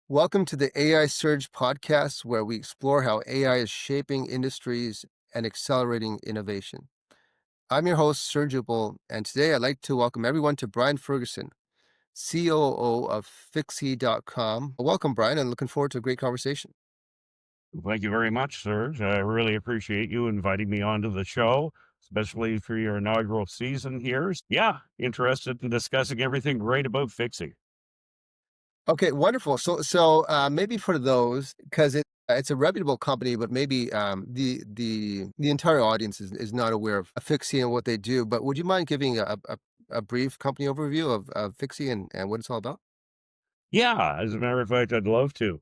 Welcome to the AI Surge podcast, where we explore how AI is shaping industries and accelerating innovation. I'm your host, Surj Uppal, and today I'd like to welcome everyone to Brian Ferguson, COO of Fiksie.com. Welcome, Brian, and looking forward to a great conversation. Thank you very much, Serge. I really appreciate you inviting me onto the show, especially for your inaugural season here. Yeah, interested in discussing everything great about Fixie. Okay, wonderful. So maybe for those, because it's a reputable company, but maybe the entire audience is not aware of Fiksie and what they do. But would you mind giving a brief company overview of Fiksie and what it's all about? Yeah, as a matter of fact, I'd love to.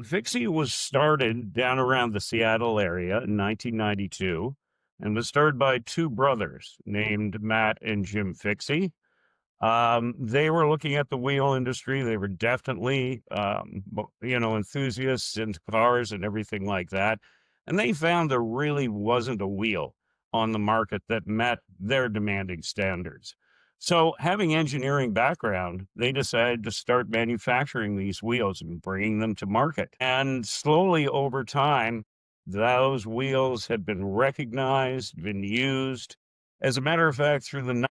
Fixie was started down around the Seattle area in 1992 and was started by two brothers named Matt and Jim Fixie. They were looking at the wheel industry. They were definitely, enthusiasts in cars and everything like that. And they found there really wasn't a wheel on the market that met their demanding standards. So, having engineering background, they decided to start manufacturing these wheels and bringing them to market. And slowly over time, those wheels had been recognized, been used. As a matter of fact, through the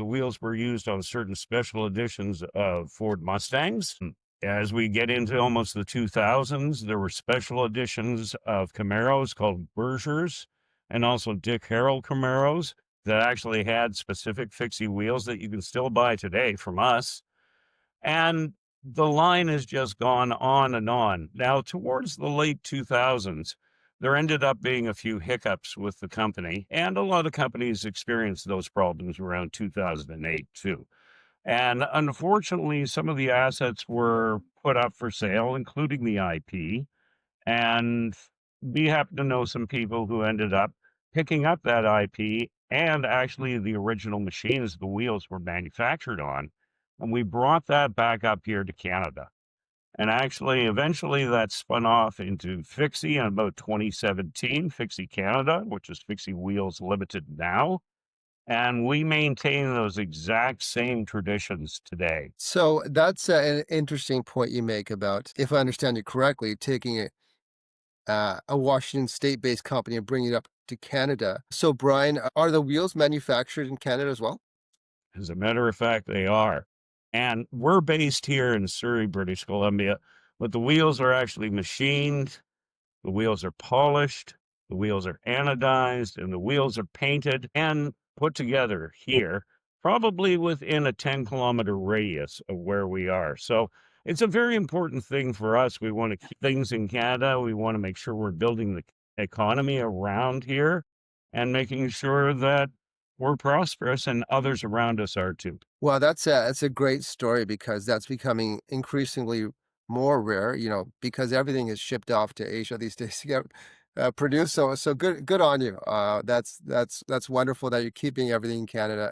wheels were used on certain special editions of Ford Mustangs. As we get into almost the 2000s, there were special editions of Camaros called Bergers and also Dick Harrell Camaros that actually had specific fixie wheels that you can still buy today from us. And the line has just gone on and on. Now, towards the late 2000s, there ended up being a few hiccups with the company, and a lot of companies experienced those problems around 2008 too. And unfortunately, some of the assets were put up for sale, including the IP. And we happen to know some people who ended up picking up that IP and actually the original machines the wheels were manufactured on. And we brought that back up here to Canada. And actually, eventually that spun off into Fixie in about 2017, Fixie Canada, which is Fixie Wheels Limited now. And we maintain those exact same traditions today. So that's an interesting point you make about, if I understand you correctly, taking a Washington state-based company and bringing it up to Canada. So, Brian, are the wheels manufactured in Canada as well? As a matter of fact, they are. And we're based here in Surrey, British Columbia, but the wheels are actually machined, the wheels are polished, the wheels are anodized, and the wheels are painted and put together here, probably within a 10-kilometer radius of where we are. So it's a very important thing for us. We want to keep things in Canada. We want to make sure we're building the economy around here and making sure that we're prosperous and others around us are too. Well, that's a great story because that's becoming increasingly more rare, because everything is shipped off to Asia these days to get produced. So good on you. That's wonderful that you're keeping everything in Canada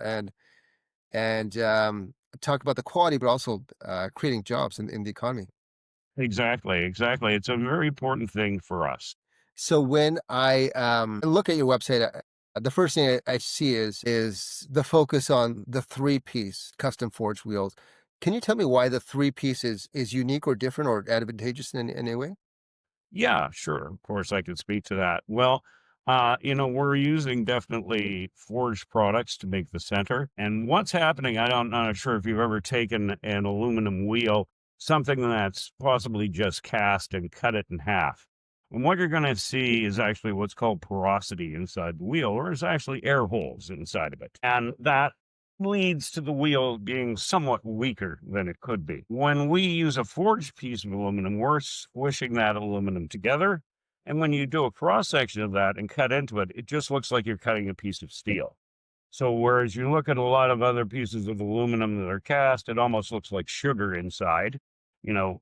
and talk about the quality, but also creating jobs in the economy. Exactly, exactly. It's a very important thing for us. So when I look at your website, the first thing I see is the focus on the three-piece custom forged wheels. Can you tell me why the three-piece is unique or different or advantageous in any way? Yeah, sure. Of course, I can speak to that. Well, we're using definitely forged products to make the center. And what's happening, I'm not sure if you've ever taken an aluminum wheel, something that's possibly just cast and cut it in half. And what you're going to see is actually what's called porosity inside the wheel, or is actually air holes inside of it. And that leads to the wheel being somewhat weaker than it could be. When we use a forged piece of aluminum, we're squishing that aluminum together. And when you do a cross section of that and cut into it, it just looks like you're cutting a piece of steel. So, whereas you look at a lot of other pieces of aluminum that are cast, it almost looks like sugar inside,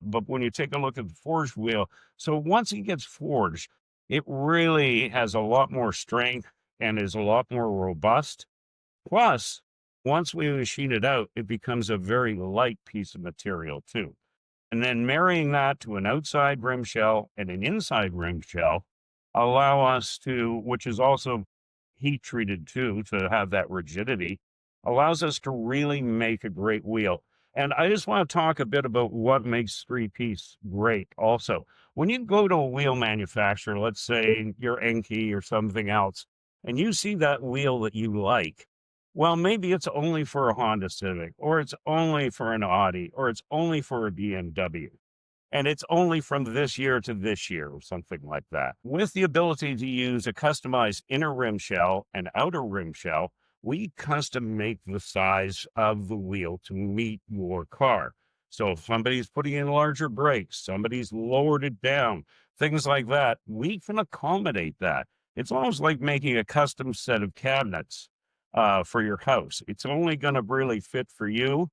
But when you take a look at the forged wheel, so once it gets forged, it really has a lot more strength and is a lot more robust. Plus, once we machine it out, it becomes a very light piece of material too. And then marrying that to an outside rim shell and an inside rim shell allow us to, which is also heat treated too, to have that rigidity, allows us to really make a great wheel. And I just want to talk a bit about what makes three piece great also. When you go to a wheel manufacturer, let's say your Enki or something else, and you see that wheel that you like, well, maybe it's only for a Honda Civic, or it's only for an Audi, or it's only for a BMW. And it's only from this year to this year or something like that. With the ability to use a customized inner rim shell and outer rim shell, we custom make the size of the wheel to meet your car. So if somebody's putting in larger brakes, somebody's lowered it down, things like that, we can accommodate that. It's almost like making a custom set of cabinets for your house. It's only going to really fit for you,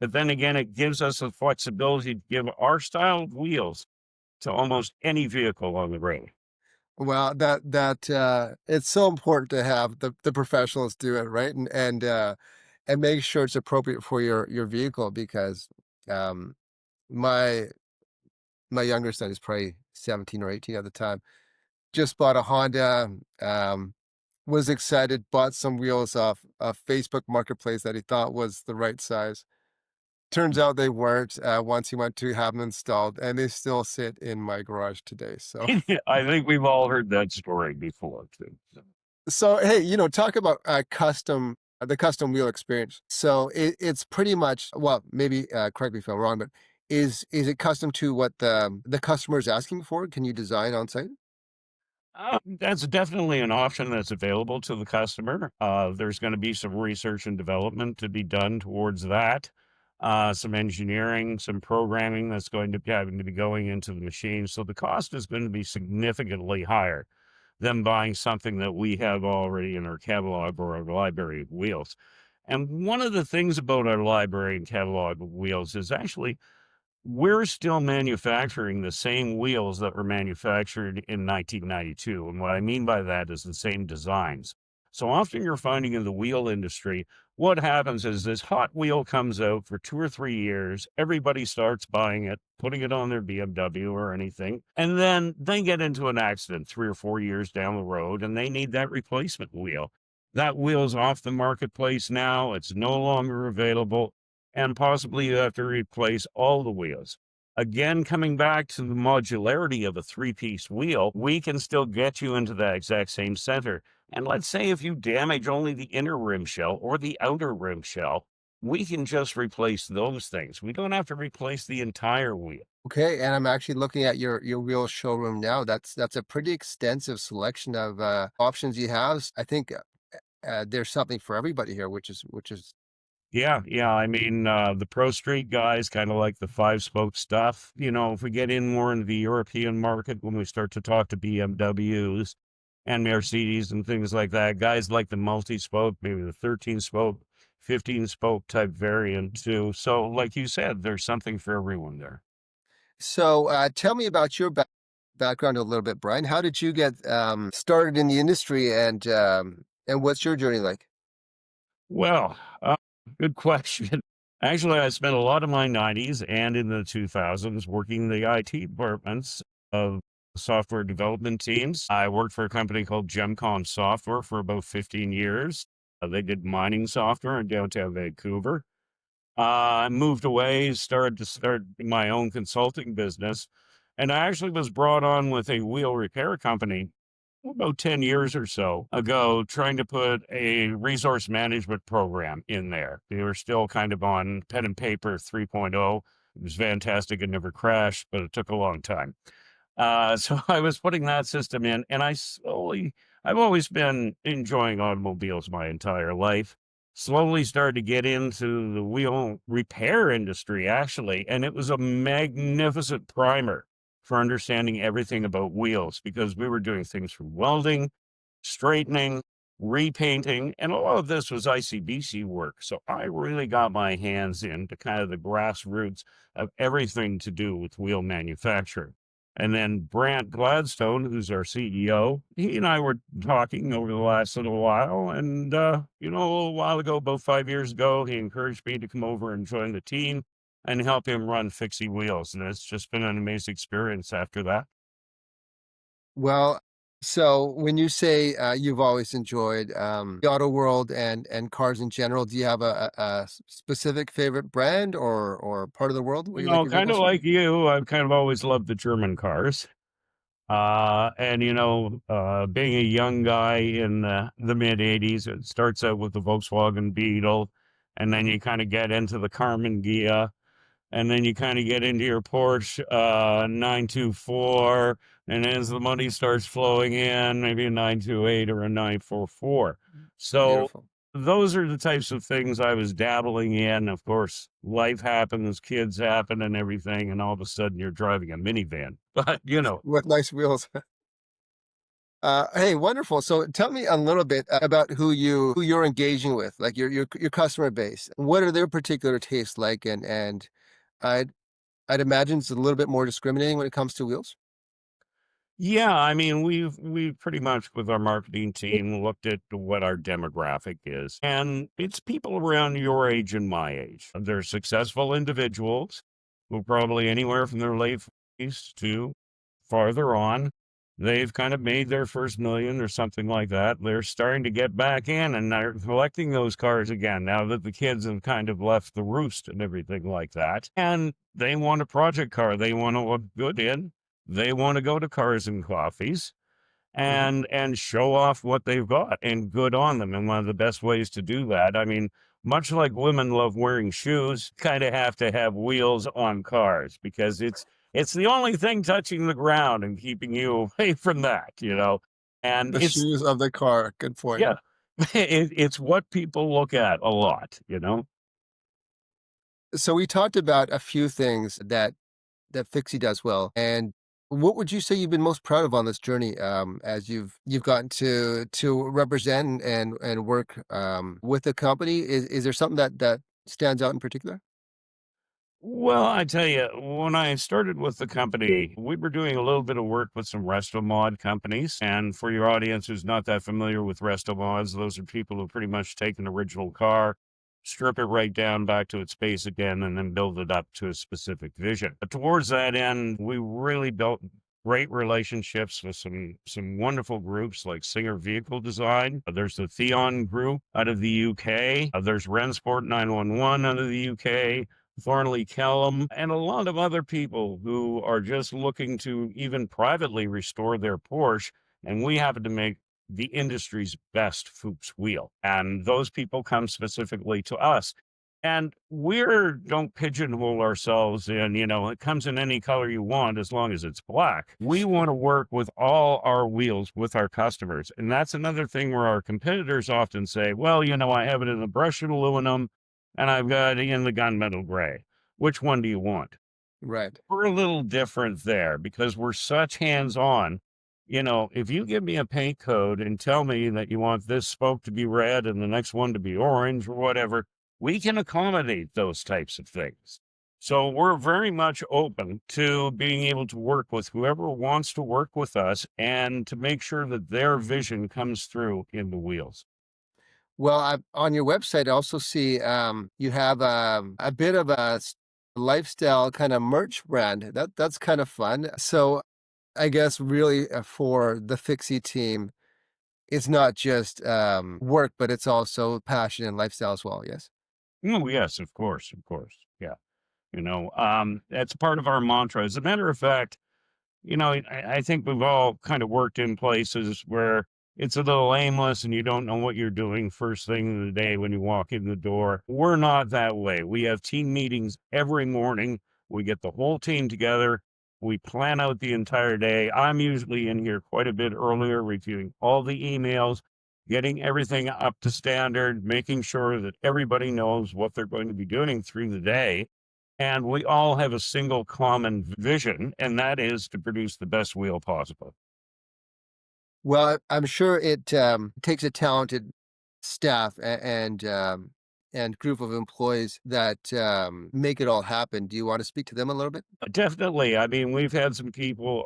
but then again, it gives us the flexibility to give our style of wheels to almost any vehicle on the road. Well, it's so important to have the professionals do it, right? And make sure it's appropriate for your vehicle because, um, my my younger son is probably 17 or 18 at the time, just bought a Honda, was excited, bought some wheels off a Facebook Marketplace that he thought was the right size. Turns out they weren't, once he went to have them installed, and they still sit in my garage today, so I think we've all heard that story before too. So, so, hey, talk about, the custom wheel experience. So it's pretty much well, maybe, correct me if I'm wrong, but is it custom to what the customer is asking for? Can you design on site? that's definitely an option that's available to the customer. There's going to be some research and development to be done towards that. Some engineering, some programming that's going to be having to be going into the machine. So the cost is going to be significantly higher than buying something that we have already in our catalog or our library of wheels. And one of the things about our library and catalog of wheels is actually we're still manufacturing the same wheels that were manufactured in 1992. And what I mean by that is the same designs. So often you're finding in the wheel industry, what happens is this hot wheel comes out for 2 or 3 years. Everybody starts buying it, putting it on their BMW or anything. And then they get into an accident 3 or 4 years down the road and they need that replacement wheel. That wheel's off the marketplace now. It's no longer available, and possibly you have to replace all the wheels. Again, coming back to the modularity of a three-piece wheel, we can still get you into that exact same center. And let's say if you damage only the inner rim shell or the outer rim shell, we can just replace those things. We don't have to replace the entire wheel. Okay, and I'm actually looking at your wheel showroom now. That's a pretty extensive selection of, options you have. I think, there's something for everybody here, which is Yeah, yeah. I mean, the Pro Street guys kind of like the five spoke stuff. You know, if we get in more into the European market, when we start to talk to BMWs and Mercedes and things like that, guys like the multi spoke, maybe the 13 spoke, 15 spoke type variant too. So, like you said, there's something for everyone there. So, tell me about your background a little bit, Brian. How did you get started in the industry, and what's your journey like? Well, good question. Actually, I spent a lot of my 90s and in the 2000s working the IT departments of software development teams. I worked for a company called Gemcom Software for about 15 years. They did mining software in downtown Vancouver. I moved away, started to start my own consulting business, and I actually was brought on with a wheel repair company about 10 years or so ago, trying to put a resource management program in there. They were still kind of on pen and paper 3.0. It was fantastic. It never crashed, but it took a long time. So I was putting that system in, and I've always been enjoying automobiles my entire life. Slowly started to get into the wheel repair industry, actually, and it was a magnificent primer for understanding everything about wheels because we were doing things from welding, straightening, repainting, and a lot of this was ICBC work. So I really got my hands into kind of the grassroots of everything to do with wheel manufacturing. And then Brant Gladstone, who's our CEO, he and I were talking over the last little while. And, a little while ago, about 5 years ago, he encouraged me to come over and join the team and help him run Fiksie Wheels. And it's just been an amazing experience after that. Well, So when you say, you've always enjoyed, the auto world and cars in general, do you have a specific favorite brand or part of the world where you like your Kind of vehicles from? like you, I've kind of always loved the German cars. And being a young guy in the mid '80s, it starts out with the Volkswagen Beetle, and then Mhm. you kind of get into the Carmen Ghia, and then you kind of get into your Porsche 924, and as the money starts flowing in, maybe a 928 or a 944. So Beautiful. those are the types of things I was dabbling in. Of course, life happens, kids happen, and everything, and all of a sudden you're driving a minivan. But With nice wheels. Hey, wonderful. So tell me a little bit about who you're engaging with, like your customer base. What are their particular tastes like? And I'd I'd imagine it's a little bit more discriminating when it comes to wheels. Yeah, I mean, we've pretty much with our marketing team looked at what our demographic is, and it's people around your age and my age. They're successful individuals who probably anywhere from their late 40s to farther on. They've kind of made their first million or something like that. They're starting to get back in and they're collecting those cars again now that the kids have kind of left the roost and everything like that. And they want a project car they want to look good in. They want to go to Cars and Coffees Hmm. and show off what they've got and good on them. And one of the best ways to do that, I mean, much like women love wearing shoes, kind of have to have wheels on cars because it's the only thing touching the ground and keeping you away from that. And The it's shoes of the car. Good point. yeah, it's what people look at a lot. So we talked about a few things that Fiksie does well, and what would you say you've been most proud of on this journey, as you've gotten to represent and work, with the company? Is there something that stands out in particular? Well, I tell you, when I started with the company, we were doing a little bit of work with some resto mod companies. And for your audience who's not that familiar with resto mods, those are people who pretty much take an original car, strip it right down back to its base again, and then build it up to a specific vision. But towards that end, we really built great relationships with some wonderful groups like Singer Vehicle Design. There's the Theon Group out of the UK. There's Rensport 911 out of the UK. Thornley Kellum, and a lot of other people who are just looking to even privately restore their Porsche. And we happen to make the industry's best Fuchs wheel. And those people come specifically to us. And we're don't pigeonhole ourselves in, it comes in any color you want as long as it's black. We want to work with all our wheels with our customers. And that's another thing where our competitors often say, well, I have it in the brushed aluminum and I've got it in the gunmetal gray. Which one do you want? Right. We're a little different there because we're such hands on. If you give me a paint code and tell me that you want this spoke to be red and the next one to be orange or whatever, we can accommodate those types of things. So we're very much open to being able to work with whoever wants to work with us and to make sure that their vision comes through in the wheels. Well, on your website, I also see, you have, a bit of a lifestyle kind of merch brand. That's kind of fun. So I guess really, for the Fiksie team, it's not just, work, but it's also passion and lifestyle as well, yes? Oh, yes, of course, of course. Yeah. That's part of our mantra. As a matter of fact, I think we've all kind of worked in places where it's a little aimless and you don't know what you're doing first thing in the day when you walk in the door. We're not that way. We have team meetings every morning. We get the whole team together. We plan out the entire day. I'm usually in here quite a bit earlier, reviewing all the emails, getting everything up to standard, making sure that everybody knows what they're going to be doing through the day. And we all have a single common vision, and that is to produce the best wheel possible. Well, I'm sure it, takes a talented staff and group of employees that, make it all happen. Do you wanna speak to them a little bit? Definitely. I mean, we've had some people,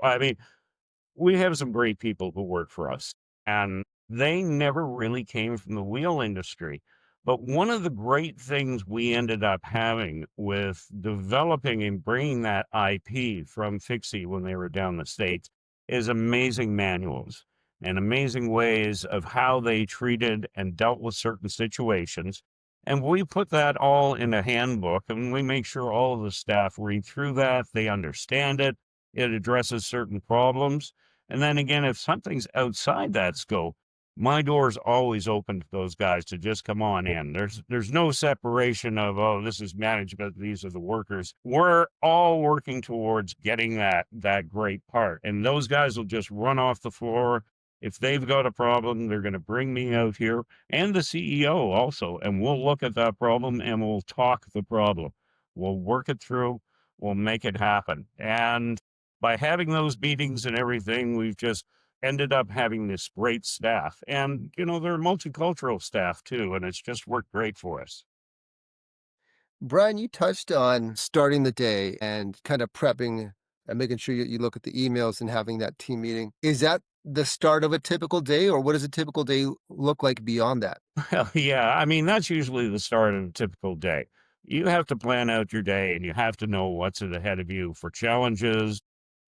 we have some great people who work for us, and they never really came from the wheel industry. But one of the great things we ended up having with developing and bringing that IP from Fiksie when they were down the States is amazing manuals. and amazing ways of how they treated and dealt with certain situations. And we put that all in a handbook and we make sure all of the staff read through that, they understand it, it addresses certain problems. And then again, if something's outside that scope, my door's always open to those guys to just come on in. There's no separation of, oh, this is management, these are the workers. We're all working towards getting that great part. And those guys will just run off the floor. If they've got a problem, they're going to bring me out here and the CEO also, and we'll look at that problem and we'll talk the problem. We'll work it through, we'll make it happen. And by having those meetings and everything, we've just ended up having this great staff. And, they're multicultural staff too, and it's just worked great for us. Brian, you touched on starting the day and kind of prepping and making sure you look at the emails and having that team meeting. Is that the start of a typical day, or what does a typical day look like beyond that? Well, yeah, I mean, that's usually the start of a typical day. You have to plan out your day and you have to know what's ahead of you for challenges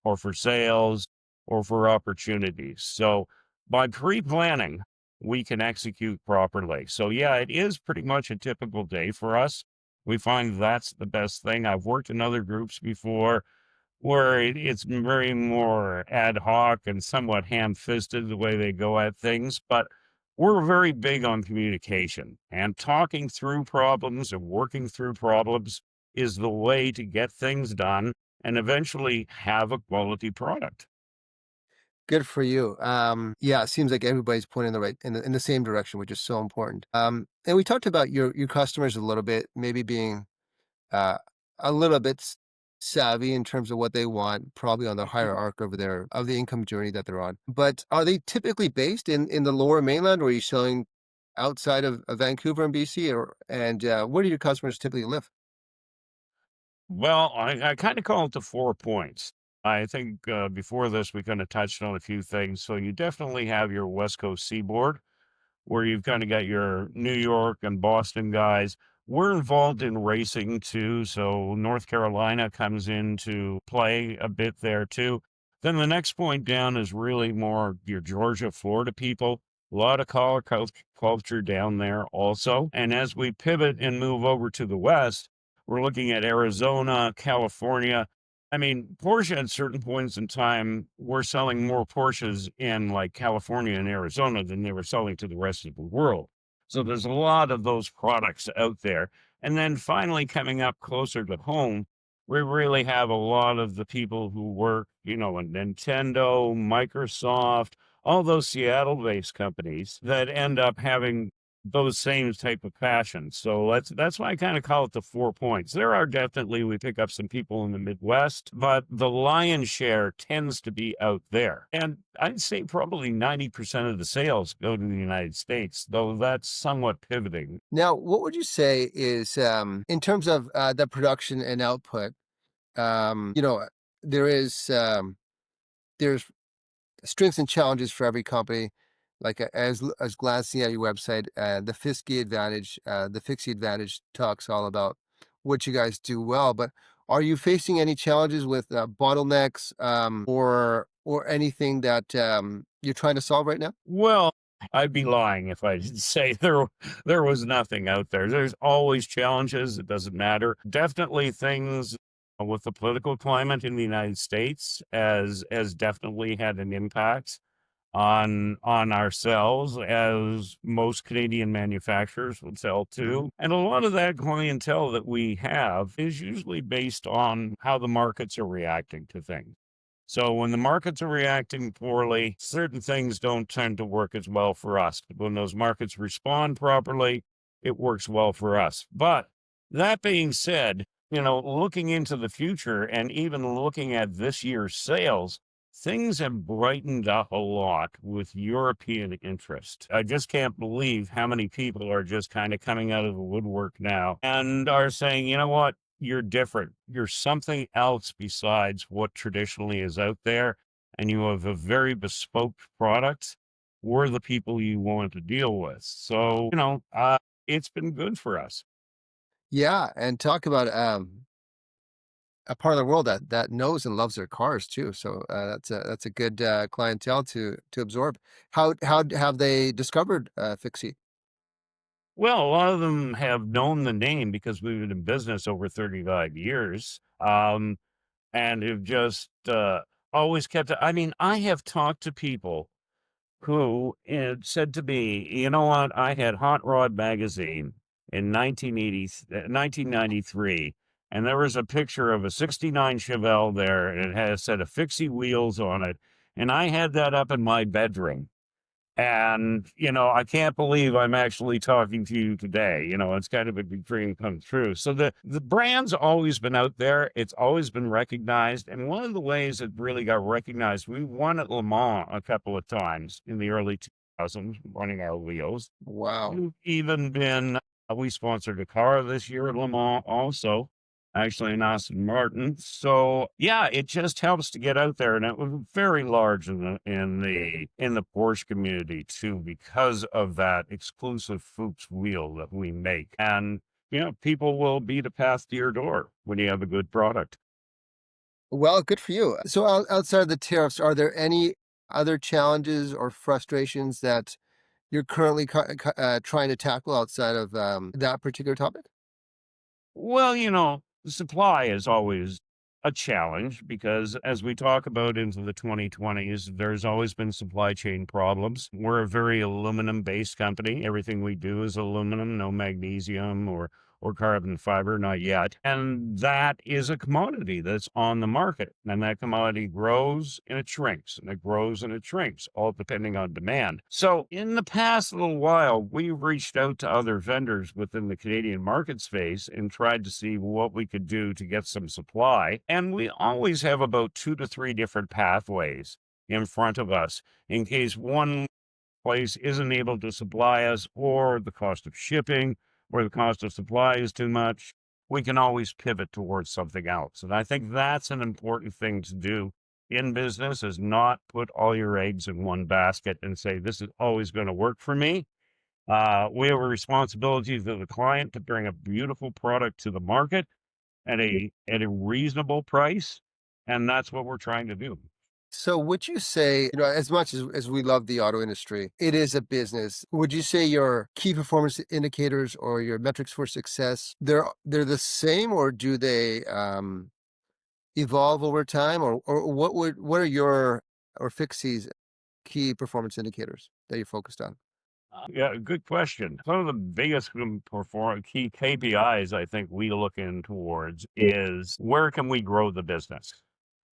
or for sales or for opportunities. So by pre-planning, we can execute properly. So yeah, it is pretty much a typical day for us. We find that's the best thing. I've worked in other groups before where it's very more ad hoc and somewhat ham-fisted the way they go at things, but we're very big on communication, and talking through problems and working through problems is the way to get things done and eventually have a quality product. Good for you. Yeah, it seems like everybody's pointing in the right in the same direction, which is so important. And we talked about your customers a little bit, maybe being uh, a little bit savvy in terms of what they want, probably on the higher arc of the income journey that they're on. But are they typically based in the Lower Mainland, or are you selling outside of Vancouver and BC, and where do your customers typically live? Well, I kind of call it the 4 points. I think before this, we kind of touched on a few things. So you definitely have your West Coast seaboard, where you've kind of got your New York and Boston guys. We're involved in racing too, so North Carolina comes into play a bit there too. Then the next point down is really more your Georgia, Florida people. A lot of culture down there also. And as we pivot and move over to the West, we're looking at Arizona, California. I mean, Porsche at certain points in time, we're selling more Porsches in like California and Arizona than they were selling to the rest of the world. So there's a lot of those products out there. And then finally coming up closer to home, we really have a lot of the people who work, in Nintendo, Microsoft, all those Seattle-based companies that end up having those same type of passions. So that's why I kind of call it the 4 points. There are definitely we pick up some people in the Midwest, but the lion's share tends to be out there. And I'd say probably 90% of the sales go to the United States, though that's somewhat pivoting. Now, what would you say is in terms of the production and output? You know, there is there's strengths and challenges for every company. Like as glancing at your website, the Fiksie advantage talks all about what you guys do well. But are you facing any challenges with bottlenecks or anything that you're trying to solve right now? Well, I'd be lying if I didn't say there was nothing out there. There's always challenges. It doesn't matter. Definitely things with the political climate in the United States as definitely had an impact on ourselves as most Canadian manufacturers would sell to. And a lot of that clientele that we have is usually based on how the markets are reacting to things. So when the markets are reacting poorly, certain things don't tend to work as well for us. When those markets respond properly, it works well for us. But that being said, looking into the future and even looking at this year's sales, things have brightened up a lot with European interest. I just can't believe how many people are just kind of coming out of the woodwork now and are saying, you know what? You're different. You're something else besides what traditionally is out there. And you have a very bespoke product. We're the people you want to deal with. So, it's been good for us. Yeah, and talk about a part of the world that knows and loves their cars too. So that's a good clientele to absorb. How have they discovered Fiksie? Well, a lot of them have known the name because we've been in business over 35 years, and have just always kept it. I mean, I have talked to people who had said to me, you know what, I had Hot Rod magazine in 1993, and there was a picture of a 69 Chevelle there, and it had a set of fixie wheels on it, and I had that up in my bedroom. And, I can't believe I'm actually talking to you today. It's kind of a big dream come true. So the brand's always been out there. It's always been recognized. And one of the ways it really got recognized, we won at Le Mans a couple of times in the early 2000s, running our wheels. Wow. We've even been, we sponsored a car this year at Le Mans also, actually in Aston Martin. So yeah, it just helps to get out there, and it was very large in the Porsche community too, because of that exclusive Fuchs wheel that we make. And people will beat a path to your door when you have a good product. Well, good for you. So outside of the tariffs, are there any other challenges or frustrations that you're currently trying to tackle outside of that particular topic? Well, the supply is always a challenge because as we talk about into the 2020s, there's always been supply chain problems. We're a very aluminum based company. Everything we do is aluminum, no magnesium or carbon fiber, not yet. And that is a commodity that's on the market. And that commodity grows and it shrinks and it grows and it shrinks, all depending on demand. So in the past little while, we've reached out to other vendors within the Canadian market space and tried to see what we could do to get some supply. And we always have about 2 to 3 different pathways in front of us in case one place isn't able to supply us, or the cost of shipping, or the cost of supply is too much. We can always pivot towards something else. And I think that's an important thing to do in business, is not put all your eggs in one basket and say, this is always going to work for me. We have a responsibility to the client to bring a beautiful product to the market at a reasonable price. And that's what we're trying to do. So would you say, as much as we love the auto industry, it is a business. Would you say your key performance indicators or your metrics for success, they're the same, or do they evolve over time, or what are your or Fixie's key performance indicators that you're focused on? Yeah, good question. Some of the biggest key KPIs I think we look in towards is where can we grow the business?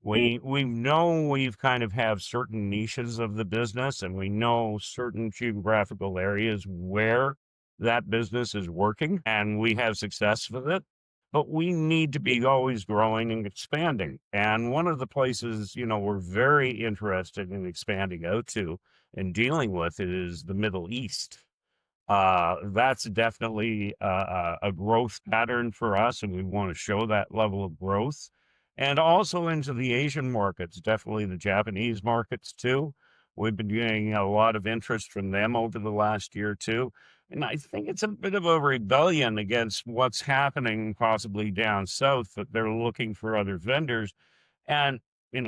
We know we've kind of have certain niches of the business, and we know certain geographical areas where that business is working and we have success with it. But we need to be always growing and expanding. And one of the places, we're very interested in expanding out to and dealing with is the Middle East. That's definitely a growth pattern for us, and we want to show that level of growth. And also into the Asian markets, definitely the Japanese markets too. We've been getting a lot of interest from them over the last year too. And I think it's a bit of a rebellion against what's happening possibly down south, that they're looking for other vendors. And,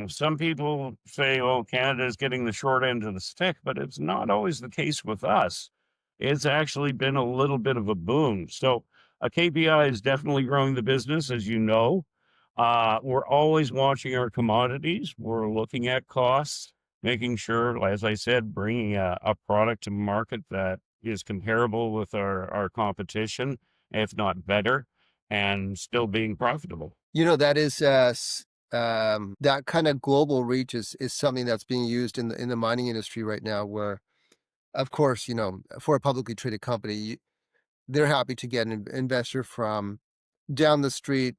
some people say, oh, Canada's getting the short end of the stick, but it's not always the case with us. It's actually been a little bit of a boom. So a KPI is definitely growing the business, as you know. We're always watching our commodities. We're looking at costs, making sure, as I said, bringing a product to market that is comparable with our competition, if not better, and still being profitable. That is that kind of global reach is something that's being used in the mining industry right now, where, of course, for a publicly traded company, they're happy to get an investor from down the street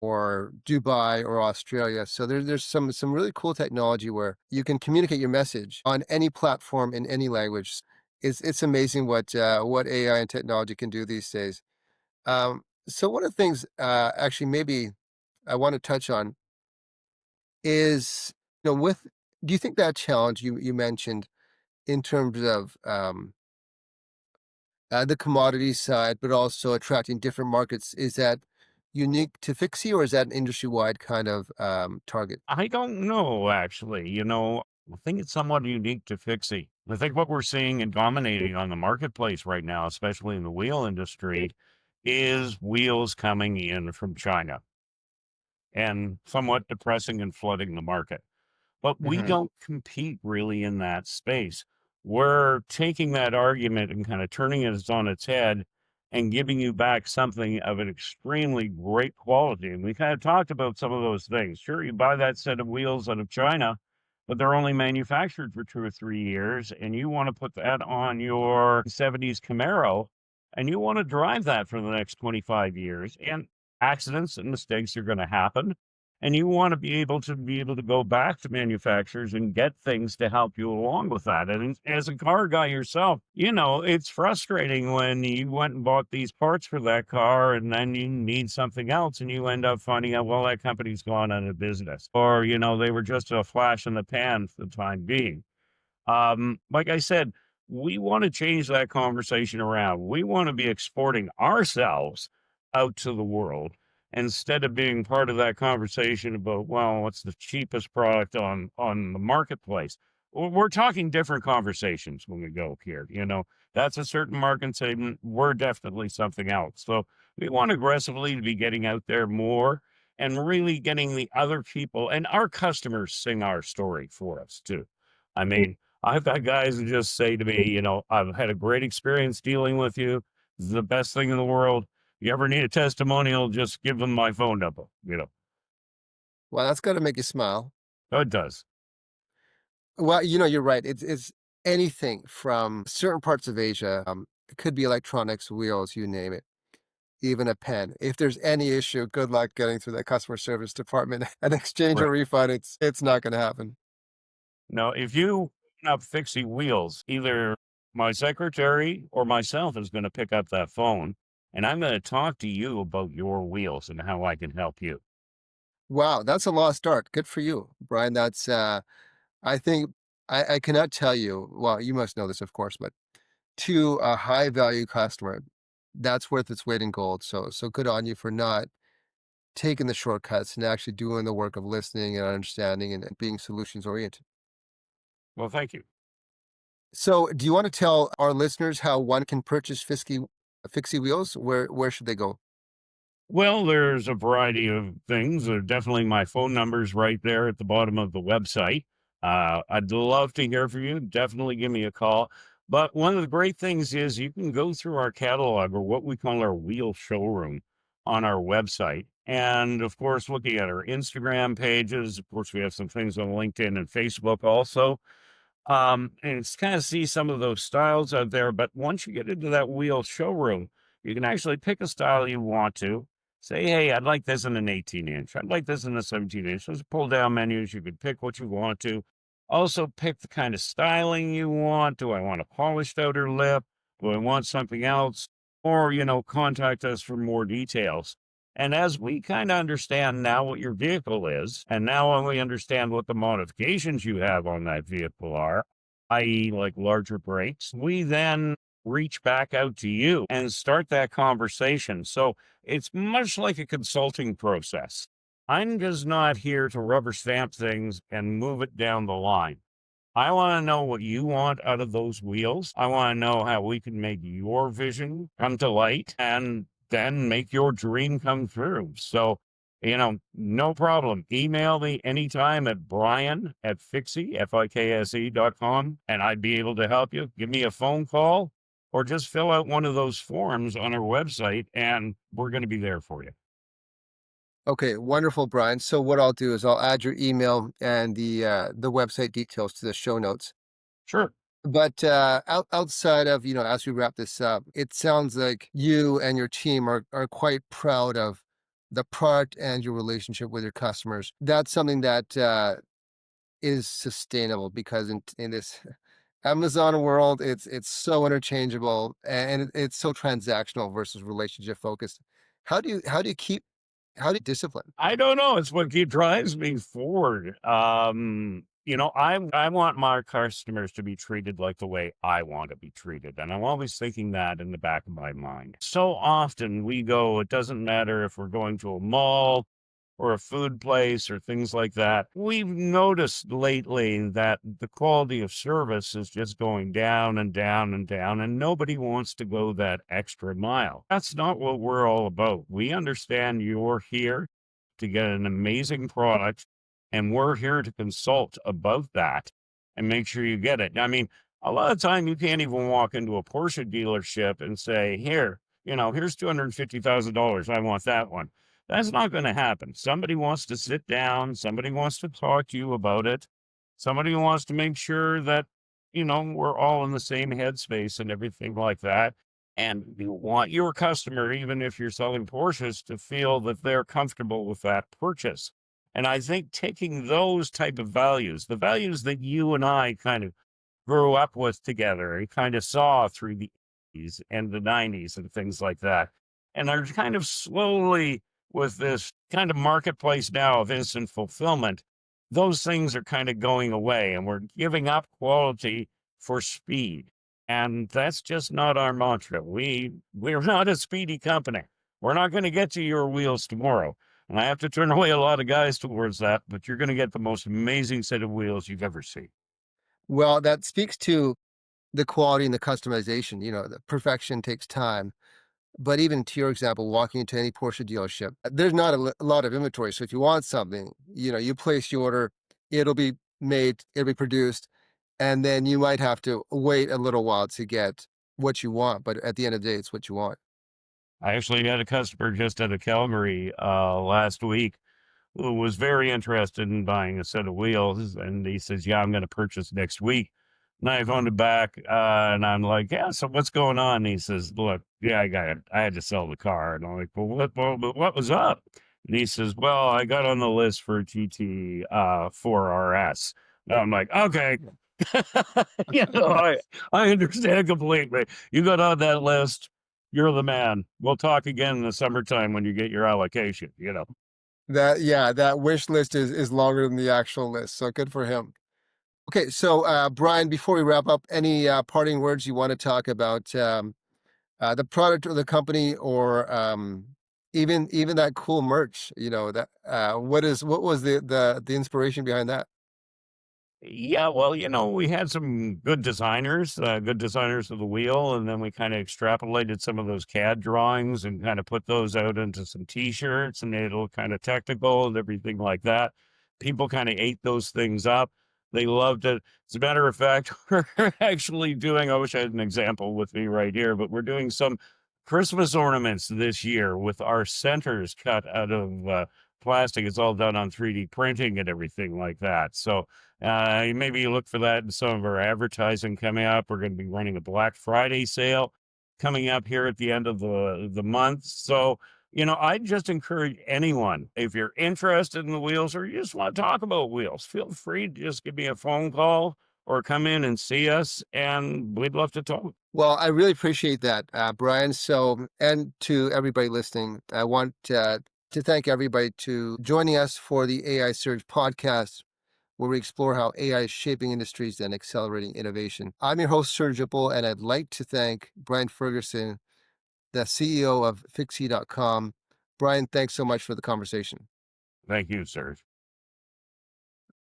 or Dubai or Australia. So there's some really cool technology where you can communicate your message on any platform in any language. It's amazing what AI and technology can do these days. So one of the things, actually, maybe I want to touch on is, with do you think that challenge you mentioned in terms of the commodity side, but also attracting different markets, is that unique to Fiksie, or is that an industry-wide kind of target? I don't know, actually. I think it's somewhat unique to Fixie. I think what we're seeing and dominating on the marketplace right now, especially in the wheel industry, is wheels coming in from China and somewhat depressing and flooding the market. But we Hmm. don't compete really in that space. We're taking that argument and kind of turning it on its head and giving you back something of an extremely great quality. And we kind of talked about some of those things. Sure, you buy that set of wheels out of China, but they're only manufactured for 2 or 3 years, and you want to put that on your 70s Camaro, and you want to drive that for the next 25 years. And accidents and mistakes are going to happen, and you want to be able to go back to manufacturers and get things to help you along with that. And as a car guy yourself, it's frustrating when you went and bought these parts for that car and then you need something else and you end up finding out, well, that company's gone out of business, or they were just a flash in the pan for the time being. Like I said, we want to change that conversation around. We want to be exporting ourselves out to the world instead of being part of that conversation about, well, what's the cheapest product on the marketplace. We're talking different conversations when we go here. That's a certain market segment. We're definitely something else. So we want aggressively to be getting out there more and really getting the other people and our customers sing our story for us too. I mean, I've got guys who just say to me, I've had a great experience dealing with you. This is the best thing in the world. You ever need a testimonial, just give them my phone number. Well, that's got to make you smile. Oh, it does. Well, you're right. It's anything from certain parts of Asia. It could be electronics, wheels, you name it, even a pen. If there's any issue, good luck getting through that customer service department and exchange Right. or refund. It's not going to happen. Now, if you open up Fixie Wheels, either my secretary or myself is going to pick up that phone and I'm going to talk to you about your wheels and how I can help you. Wow, that's a lost art. Good for you, Brian. That's I think I cannot tell you. Well, you must know this, of course, but to a high value customer, that's worth its weight in gold. So good on you for not taking the shortcuts and actually doing the work of listening and understanding and being solutions oriented. Well, thank you. So do you want to tell our listeners how one can purchase Fixie wheels? Where should they go? Well, there's a variety of things. There definitely my phone number's right there at the bottom of the website. I'd love to hear from you. Definitely give me a call. But one of the great things is you can go through our catalog or what we call our wheel showroom on our website. And of course, looking at our Instagram pages, of course, we have some things on LinkedIn and Facebook also. And it's kind of see some of those styles out there. But once you get into that wheel showroom, you can actually pick a style you want to. Say, hey, I'd like this in an 18-inch. I'd like this in a 17-inch. Those pull down menus. You can pick what you want to. Also, pick the kind of styling you want. Do I want a polished outer lip? Do I want something else? Or, contact us for more details. And as we kind of understand now what your vehicle is, and now when we understand what the modifications you have on that vehicle are, i.e., like larger brakes, we then reach back out to you and start that conversation. So it's much like a consulting process. I'm just not here to rubber stamp things and move it down the line. I want to know what you want out of those wheels. I want to know how we can make your vision come to light and then make your dream come through. So, no problem. Email me anytime at Brian at Fiksie, Fikse.com, and I'd be able to help you. Give me a phone call or just fill out one of those forms on our website and we're going to be there for you. Okay, wonderful, Brian. So what I'll do is I'll add your email and the website details to the show notes. Sure. But outside of, as we wrap this up, it sounds like you and your team are quite proud of the product and your relationship with your customers. That's something that is sustainable because in this Amazon world, it's so interchangeable and it's so transactional versus relationship focused. How do you keep How do you discipline? I don't know. It's what drives me forward. I want my customers to be treated like the way I want to be treated, and I'm always thinking that in the back of my mind. So often we go. It doesn't matter if we're going to a mall or a food place or things like that. We've noticed lately that the quality of service is just going down and down and down, and nobody wants to go that extra mile. That's not what we're all about. We understand you're here to get an amazing product, and we're here to consult about that and make sure you get it. I mean, a lot of time you can't even walk into a Porsche dealership and say, "Here, here's $250,000. I want that one." That's not going to happen. Somebody wants to sit down, somebody wants to talk to you about it, somebody wants to make sure that, we're all in the same headspace and everything like that. And you want your customer, even if you're selling Porsches, to feel that they're comfortable with that purchase. And I think taking those type of values, the values that you and I kind of grew up with together and kind of saw through the 80s and the 90s and things like that, and are kind of slowly with this kind of marketplace now of instant fulfillment, those things are kind of going away and we're giving up quality for speed. And that's just not our mantra. We're not a speedy company. We're not going to get to your wheels tomorrow. And I have to turn away a lot of guys towards that, but you're going to get the most amazing set of wheels you've ever seen. Well, that speaks to the quality and the customization. The perfection takes time. But even to your example, walking into any Porsche dealership, there's not a lot of inventory. So if you want something, you place the order, it'll be made, it'll be produced, and then you might have to wait a little while to get what you want. But at the end of the day, it's what you want. I actually had a customer just out of Calgary last week who was very interested in buying a set of wheels. And he says, "Yeah, I'm going to purchase next week." And I phoned him back and I'm like, "Yeah, so what's going on?" And he says, "Look, yeah, I had to sell the car." And I'm like, "Well, what was up?" And he says, "Well, I got on the list for GT 4RS." And I'm like, "Okay." I understand completely. You got on that list. You're the man. We'll talk again in the summertime when you get your allocation. Yeah, that wish list is longer than the actual list. So good for him. Okay, so Brian, before we wrap up, any parting words you want to talk about the product or the company, or even that cool merch? That what was the inspiration behind that? Yeah, well, we had some good designers of the wheel, and then we kind of extrapolated some of those CAD drawings and kind of put those out into some t-shirts and made it look kind of technical and everything like that. People kind of ate those things up. They loved it. As a matter of fact, we're actually doing, I wish I had an example with me right here, but we're doing some Christmas ornaments this year with our centers cut out of plastic. It's all done on 3D printing and everything like that. So, maybe you look for that in some of our advertising coming up. We're going to be running a Black Friday sale coming up here at the end of the month. So, I just encourage anyone, if you're interested in the wheels or you just want to talk about wheels, feel free to just give me a phone call or come in and see us, and we'd love to talk. Well, I really appreciate that, Brian. So, and to everybody listening, I want to thank everybody to joining us for the AI Surge podcast, where we explore how AI is shaping industries and accelerating innovation. I'm your host, Surj Uppal, and I'd like to thank Brian Ferguson, the CEO of Fiksie.com. Brian, thanks so much for the conversation. Thank you, sir.